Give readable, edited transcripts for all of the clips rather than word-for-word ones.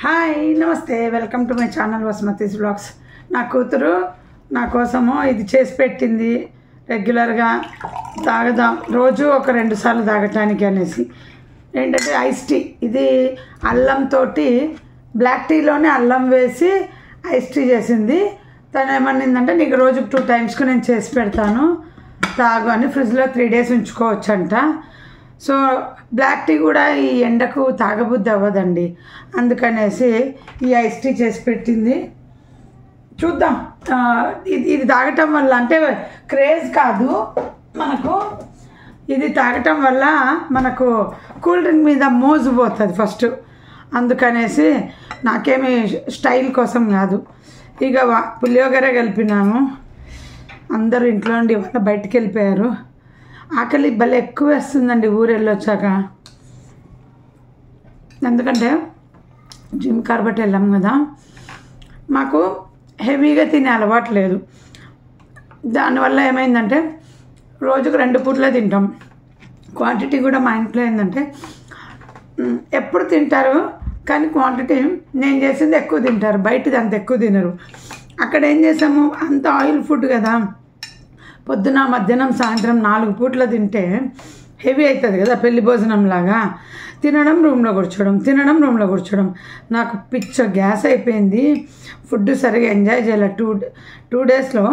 Hi నమస్తే welcome to my channel Vasumathi's vlogs. నా కూతురు నా కోసము ఇది చేసి పెట్టింది. రెగ్యులర్గా తాగదాం, రోజు ఒక 2 సార్లు తాగటానికి అనేసి. ఏంటంటే ఐస్ టీ, ఇది అల్లంతో బ్లాక్ టీలోనే అల్లం వేసి ఐస్ టీ చేసింది. తను ఏమనిందంటే నీకు రోజుకు 2 టైమ్స్కి నేను చేసి పెడతాను తాగు అని. ఫ్రిడ్జ్లో 3 డేస్ ఉంచుకోవచ్చంట. సో బ్లాక్ టీ కూడా ఈ ఎండకు తాగబుద్ధి అవ్వదండి, అందుకనేసి ఈ ఐస్ టీ చేసి పెట్టింది. చూద్దాం, ఇది తాగటం వల్ల అంటే క్రేజ్ కాదు మనకు, ఇది తాగటం వల్ల మనకు కూల్ డ్రింక్ మీద మోజు పోతుంది ఫస్ట్. అందుకనేసి నాకేమి స్టైల్ కోసం కాదు. ఇక పులియోగర కలిపినాము. అందరూ ఇంట్లో నుండి ఇవాళ బయటికి వెళ్ళిపోయారు. ఆకలి భలే ఎక్కువ వేస్తుందండి ఊరెళ్ళొచ్చాక. ఎందుకంటే జిమ్ కార్బెట్ వెళ్ళాం కదా, మాకు హెవీగా తినే అలవాటు లేదు. దానివల్ల ఏమైందంటే రోజుకు 2 పూట్లే తింటాం. క్వాంటిటీ కూడా మా ఇంట్లో ఏంటంటే ఎప్పుడు తింటారు కానీ క్వాంటిటీ నేను చేసింది ఎక్కువ తింటారు, బయటది అంత ఎక్కువ తినరు. అక్కడ ఏం చేసాము, అంత ఆయిల్ ఫుడ్ కదా, పొద్దున మధ్యాహ్నం సాయంత్రం 4 పూట్ల తింటే హెవీ అవుతుంది కదా, పెళ్లి భోజనం లాగా. తినడం రూమ్లో కూర్చోవడం, తినడం రూమ్లో కూర్చోవడం. నాకు పిచ్చ గ్యాస్ అయిపోయింది. ఫుడ్ సరిగా ఎంజాయ్ చేయాలి. 2 డేస్లో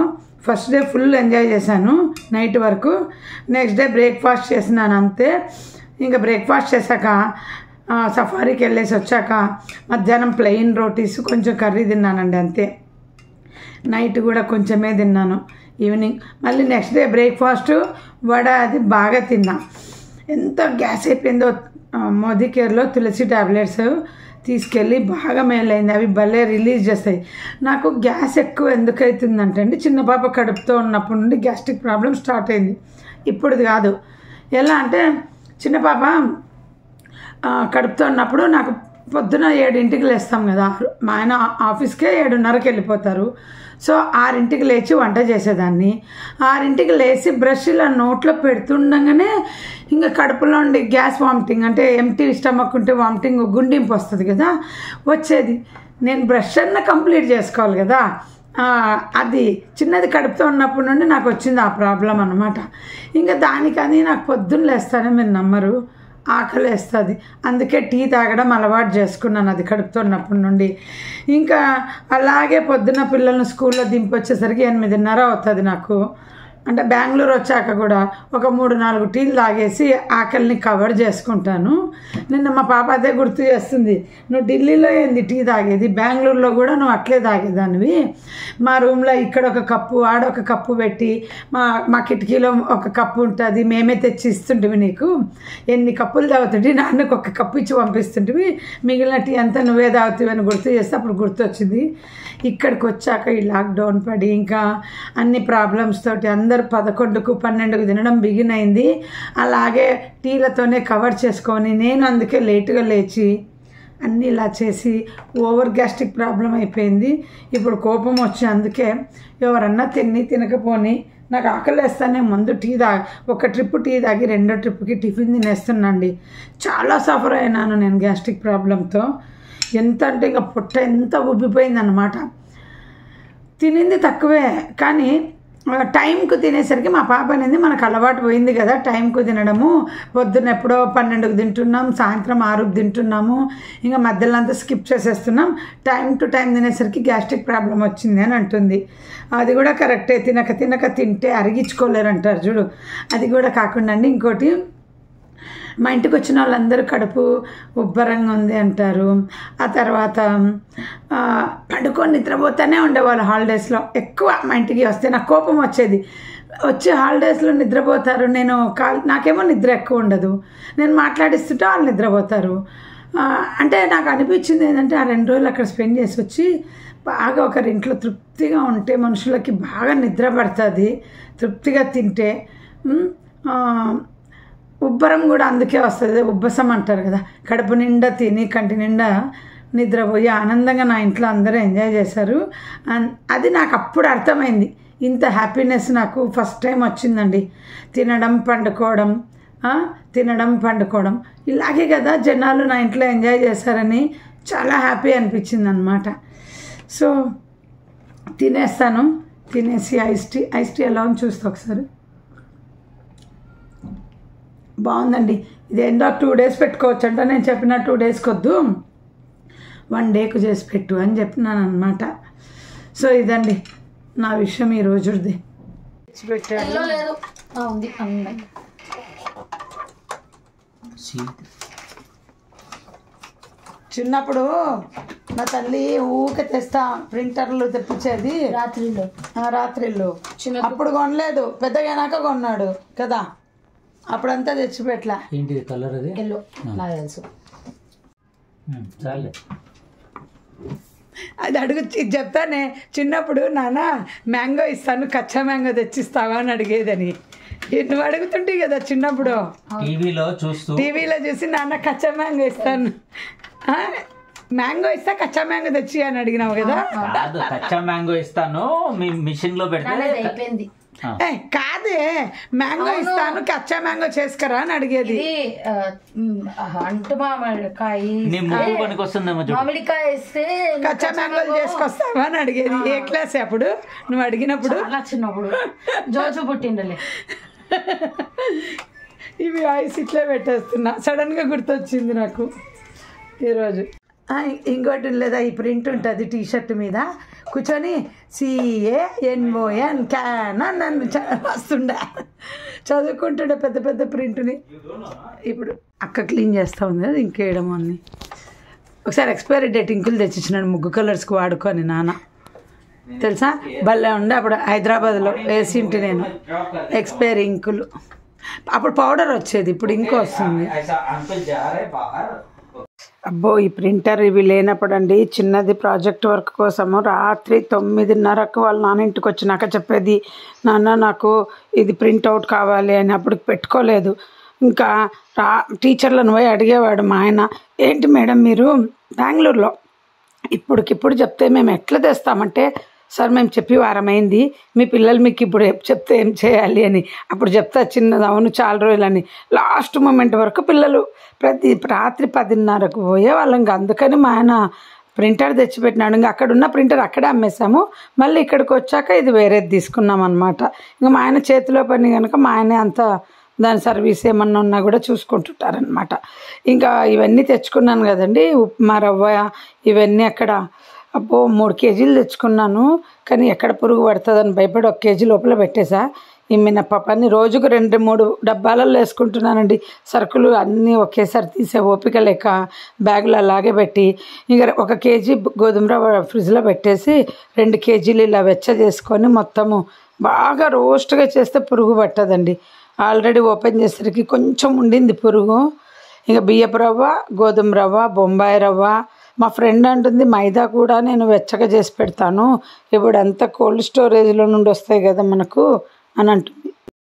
ఫస్ట్ డే ఫుల్ ఎంజాయ్ చేశాను నైట్ వరకు. నెక్స్ట్ డే బ్రేక్ఫాస్ట్ చేసినాను అంతే. ఇంకా బ్రేక్ఫాస్ట్ చేశాక సఫారీకి వెళ్ళేసి వచ్చాక మధ్యాహ్నం ప్లెయిన్ రోటీస్ కొంచెం కర్రీ తిన్నానండి అంతే. నైట్ కూడా కొంచెమే తిన్నాను. ఈవినింగ్ మళ్ళీ నెక్స్ట్ డే బ్రేక్ఫాస్ట్ వడ అది బాగా తిన్నా. ఎంత గ్యాస్ అయిపోయిందో. మోదీ కేర్లో తులసి ట్యాబ్లెట్స్ తీసుకెళ్ళి బాగా మేలైంది. అవి భలే రిలీజ్ చేస్తాయి. నాకు గ్యాస్ ఎక్కువ ఎందుకు అవుతుందంటే అండి, చిన్న పాప కడుపుతో ఉన్నప్పటి నుండి గ్యాస్ట్రిక్ ప్రాబ్లం స్టార్ట్ అయింది. ఇప్పుడుది కాదు. ఎలా అంటే చిన్న పాప కడుపుతో ఉన్నప్పుడు నాకు పొద్దున 7ంటికి లేస్తాం కదా, మా ఆయన ఆఫీస్కే 7:30కి వెళ్ళిపోతారు. సో 6ంటికి లేచి వంట చేసేదాన్ని. 6ంటికి లేచి బ్రష్ ఇలా నోట్లో పెడుతుండగానే ఇంకా కడుపులో ఉండి గ్యాస్ వామిటింగ్, అంటే ఎంటీ స్టమక్ ఉంటే వామిటింగ్ గుండింపు వస్తుంది కదా, వచ్చేది. నేను బ్రష్ అన్న కంప్లీట్ చేసుకోవాలి కదా, అది చిన్నది కడుపుతో ఉన్నప్పటి నుండి నాకు వచ్చింది ఆ ప్రాబ్లం అన్నమాట. ఇంకా దానికని నాకు పొద్దున్న లేస్తానే మీరు నమ్మరు, ఆకలి వేస్తుంది. అందుకే టీ తాగడం అలవాటు చేసుకున్నాను అది కడుపుతో ఉన్నప్పటి నుండి. ఇంకా అలాగే పొద్దున్న పిల్లల్ని స్కూల్లో దింపొచ్చేసరికి 8:30 అవుతుంది నాకు. అంటే బెంగళూరు వచ్చాక కూడా ఒక 3-4 టీలు తాగేసి ఆకలిని కవర్ చేసుకుంటాను. నిన్న మా పాప అదే గుర్తు చేస్తుంది, నువ్వు ఢిల్లీలో ఏంది టీ తాగేది, బెంగళూరులో కూడా నువ్వు అట్లే తాగేదానివి. మా రూమ్లో ఇక్కడ ఒక కప్పు ఆడొక కప్పు పెట్టి మా కిటికీలో ఒక కప్పు ఉంటుంది, మేమే తెచ్చి ఇస్తుంటివి నీకు. ఎన్ని కప్పులు తాగుతుంటే నాన్నకు ఒక కప్పు ఇచ్చి పంపిస్తుంటివి, మిగిలిన టీ అంతా నువ్వే తాగుతావు అని గుర్తు చేస్తే అప్పుడు గుర్తొచ్చింది. ఇక్కడికి వచ్చాక ఈ లాక్డౌన్ పడి ఇంకా అన్ని ప్రాబ్లమ్స్ తోటి అందరూ 11కు 12కు తినడం బిగిన్ అయింది. అలాగే టీలతోనే కవర్ చేసుకొని నేను అందుకే లేటుగా లేచి అన్నీ ఇలా చేసి ఓవర్ గ్యాస్ట్రిక్ ప్రాబ్లం అయిపోయింది. ఇప్పుడు కోపం వచ్చి అందుకే ఎవరన్నా తినకపోని నాకు ఆకలి వేస్తానే ముందు ఒక ట్రిప్ టీ తాగి 2వ ట్రిప్కి టిఫిన్ తినేస్తున్నాండి. చాలా సఫర్ అయినాను నేను గ్యాస్ట్రిక్ ప్రాబ్లంతో. ఎంత అంటే ఇంకా పొట్ట ఎంత ఉబ్బిపోయిందన్నమాట. తినింది తక్కువే కానీ టైంకు తినేసరికి మా పాప అనేది మనకు అలవాటు పోయింది కదా టైంకు తినడము. పొద్దున్న ఎప్పుడో 12కు తింటున్నాం, సాయంత్రం 6కు తింటున్నాము, ఇంకా మధ్యలో అంతా స్కిప్ చేసేస్తున్నాం. టైం టు టైం తినేసరికి గ్యాస్ట్రిక్ ప్రాబ్లం వచ్చింది అని అంటుంది. అది కూడా కరెక్టే, తినక తింటే అరిగించుకోలేరు అంటారు చూడు. అది కూడా కాకుండా అండి ఇంకోటి, మా ఇంటికి వచ్చిన వాళ్ళందరూ కడుపు ఉబ్బరంగా ఉంది అంటారు. ఆ తర్వాత పడుకొని నిద్రపోతూనే ఉండేవాళ్ళు హాలిడేస్లో. ఎక్కువ మా ఇంటికి వస్తే నాకు కోపం వచ్చేది. వచ్చి హాలిడేస్లో నిద్రపోతారు, నాకేమో నిద్ర ఎక్కువ ఉండదు. నేను మాట్లాడిస్తుంటే వాళ్ళు నిద్రపోతారు. అంటే నాకు అనిపించింది ఏంటంటే ఆ 2 రోజులు అక్కడ స్పెండ్ చేసి వచ్చి బాగా ఒకరింట్లో తృప్తిగా ఉంటే మనుషులకి బాగా నిద్ర పడుతుంది, తృప్తిగా తింటే. ఉబ్బరం కూడా అందుకే వస్తుంది, ఉబ్బసం అంటారు కదా. కడుపు నిండా తిని కంటి నిండా నిద్రపోయి ఆనందంగా నా ఇంట్లో అందరూ ఎంజాయ్ చేశారు. అది నాకు అప్పుడు అర్థమైంది. ఇంత హ్యాపీనెస్ నాకు ఫస్ట్ టైం వచ్చిందండి. తినడం పండుకోవడం, తినడం పండుకోవడం ఇలాగే కదా జనాలు నా ఇంట్లో ఎంజాయ్ చేశారని చాలా హ్యాపీ అనిపించింది అనమాట. సో తినేస్తాను. తినేసి ఐస్ టీ ఎలా ఉంది చూస్తా ఒకసారి. బాగుందండి. ఇది ఏందో 2 days పెట్టుకోవచ్చు అంట. నేను చెప్పిన 2 daysకి వద్దు, 1 dayకు చేసి పెట్టు అని చెప్పినాను అనమాట. సో ఇదండి నా విషయం ఈ రోజుది. చిన్నప్పుడు మా తల్లి ఊకే తెస్తా ప్రింటర్లు తెప్పించేది రాత్రిళ్ళు. అప్పుడు కొనలేదు, పెద్దగానాక కొన్నాడు కదా, అప్పుడంతా తెచ్చిపెట్లా. ఏంటిది కలర్? అది ఎల్లో నాకు తెలుసు. అది అడుగు చెప్తానే. చిన్నప్పుడు నాన్న మ్యాంగో ఇస్తాను, కచ్చా మ్యాంగో తెచ్చిస్తావా అని అడిగేదని. నువ్వు అడుగుతుంటే కదా చిన్నప్పుడు టీవీలో చూసి నాన్న కచ్చా మ్యాంగో ఇస్తాను, మ్యాంగో ఇస్తా కచ్చా మ్యాంగో తెచ్చి అని అడిగినావు కదా. కచ్చా మ్యాంగో ఇస్తాను మీ మిషన్ లో అయిపోయింది. కాదే, మ్యాంగో ఇస్తాను కచ్చా మ్యాంగో చేసుకురా అని అడిగేది. అంటు మామిడికాయ ఇస్తే కచ్చా మ్యాంగోలు చేసుకొస్తావా అని అడిగేది. ఏ క్లాస్ అప్పుడు నువ్వు అడిగినప్పుడు? చిన్నప్పుడు జోజు పుట్టిండలే. ఇవి వాయిస్ ఇట్లే పెట్టేస్తున్నా, సడన్గా గుర్తొచ్చింది నాకు ఈరోజు. ఇంకోటి లేదా, ఈ ప్రింట్ ఉంటుంది టీషర్ట్ మీద, కూర్చొని CANON క్యాన్ నన్ను వస్తుండే, చదువుకుంటుండే పెద్ద పెద్ద ప్రింట్ని. ఇప్పుడు అక్క క్లీన్ చేస్తూ ఉంది కదా ఇంకేయడం అన్ని. ఒకసారి ఎక్స్పైరీ డేట్ ఇంకులు తెచ్చిచ్చినాడు 3 కలర్స్కి వాడుకొని నాన్న, తెలుసా? భలే ఉండే. అప్పుడు హైదరాబాద్లో వేసింటి నేను ఎక్స్పైరీ ఇంకులు. అప్పుడు పౌడర్ వచ్చేది, ఇప్పుడు ఇంకో వస్తుంది. అబ్బో ఈ ప్రింటర్ ఇవి లేనప్పుడు అండి, చిన్నది ప్రాజెక్ట్ వర్క్ కోసము రాత్రి 9:30కు వాళ్ళ నాన్న ఇంటికి వచ్చినాక చెప్పేది, నాన్న నాకు ఇది ప్రింట్అవుట్ కావాలి అని. అప్పుడు పెట్టుకోలేదు. ఇంకా టీచర్లను పోయి అడిగేవాడు మా ఆయన, ఏంటి మేడం మీరు బెంగళూరులో ఇప్పటికిప్పుడు చెప్తే మేము ఎట్లా తెస్తామంటే, సార్ మేము చెప్పి వారమైంది, మీ పిల్లలు మీకు ఇప్పుడు చెప్తే ఏం చేయాలి అని. అప్పుడు చెప్తా చిన్నది, అవును చాలా రోజులని. లాస్ట్ మూమెంట్ వరకు పిల్లలు రాత్రి 10:30కు పోయే వాళ్ళం. అందుకని మా ఆయన ప్రింటర్ తెచ్చిపెట్టినాడు. ఇంకా అక్కడ ఉన్న ప్రింటర్ అక్కడే అమ్మేసాము. మళ్ళీ ఇక్కడికి వచ్చాక ఇది వేరేది తీసుకున్నాం అనమాట. ఇంకా మా ఆయన చేతిలో పని కనుక మా ఆయనే అంత దాని సర్వీస్ ఏమన్నా ఉన్నా కూడా చూసుకుంటుంటారనమాట. ఇంకా ఇవన్నీ తెచ్చుకున్నాను కదండి, ఉప్మా రవ్వ ఇవన్నీ. అక్కడ అబ్బో 3 kgs తెచ్చుకున్నాను, కానీ ఎక్కడ పురుగు పడుతుందని భయపడి 1 kg లోపల పెట్టేసా. ఈ మినపప్పుని రోజుకు 2-3 డబ్బాలలో వేసుకుంటున్నానండి. సరుకులు అన్నీ ఒకేసారి తీసే ఓపిక లేక బ్యాగులు అలాగే పెట్టి, ఇక 1 kg గోధుమ రవ్వ ఫ్రిడ్జ్లో పెట్టేసి 2 kgలు ఇలా వెచ్చ చేసుకొని మొత్తము బాగా రోస్ట్గా చేస్తే పురుగు పట్టదండి. ఆల్రెడీ ఓపెన్ చేసేసరికి కొంచెం ఉండింది పురుగు. ఇక బియ్యపు రవ్వ, గోధుమ రవ్వ, బొంబాయి రవ్వ. మా ఫ్రెండ్ అంటుంది మైదా కూడా నేను వెచ్చగా చేసి పెడతాను, ఇప్పుడు అంతా కోల్డ్ స్టోరేజ్లో నుండి వస్తాయి కదా మనకు అని అంటుంది.